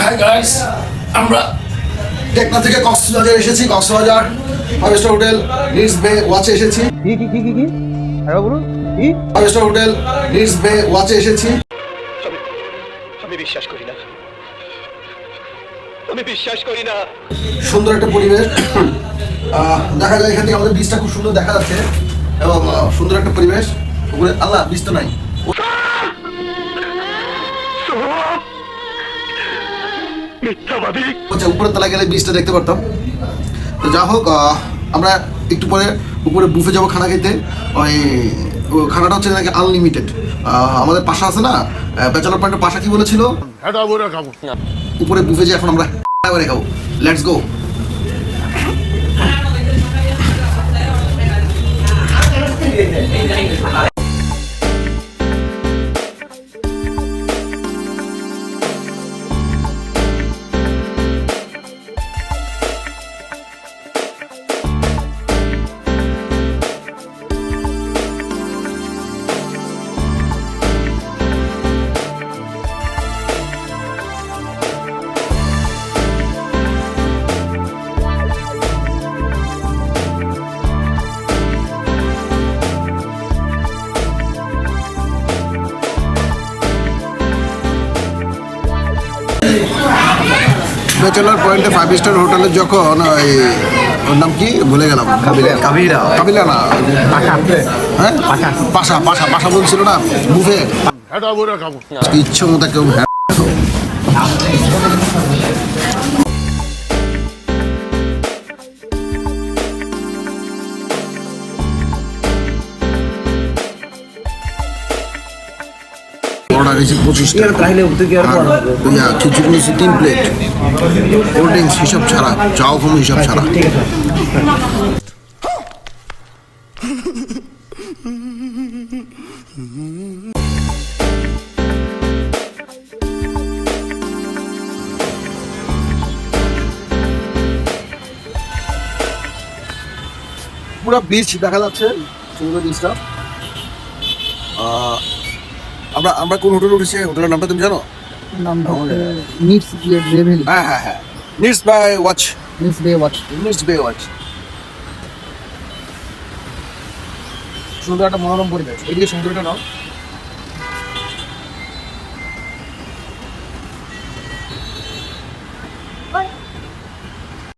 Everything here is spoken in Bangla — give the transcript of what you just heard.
হাই গাইস, আমরা টেকনা থেকে কক্সবাজার এসেছি। Cox's Bazar five star hotel needs বে ওয়াচে এসেছি। কি আরে বলুন কি ফাইভ স্টার হোটেল নিডস বে ওয়াচে এসেছি। আমি বিশ্বাস করি না, আমি বিশ্বাস করি না। সুন্দর একটা পরিবেশ, দেখা যায় এখান থেকে আমাদের বীজটা খুব সুন্দর দেখা যাচ্ছে এবং সুন্দর একটা পরিবেশ। উপরে আল্লাহ বীজ তো নাই, উপরের তলায় গেলে বীজটা দেখতে পারতাম। তো যা হোক, আমরা একটু পরে উপরে বুফে যাবো খানা খেতে। ওই খানাটা হচ্ছে নাকি আনলিমিটেড। আমাদের পাশা আছে না, ব্যাচেলর পয়েন্টের পাশা কি বলেছিল, উপরে বুফে যে এখন আমরা খাবো। Let's go. ব্যাচেলর পয়েন্টে ফাইভ স্টার হোটেলে যখন ওর নাম কি ভুলে গেলাম, কাবিলা না, হ্যাঁ পাশা পাশা পাশা বলছিল না বুফে, ইচ্ছে মতো কেউ অর্ডার হয়েছে 25টা, খিচুড়ি নিয়েছি 3 প্লেট, কোল্ড ড্রিঙ্কস হিসাব ছাড়া, চাও কোনো হিসাব ছাড়া। পুরো বিচ দেখা যাচ্ছে, সুন্দর বিচটা। আমরা কোন হোটেলে উঠেছি, হোটেলের নামটা তুমি জানো? হ্যাঁ, নিডস বে ওয়াচ। সুন্দর একটা মনোরম পরিবেশ, এদিকে সমুদ্রটা নাও।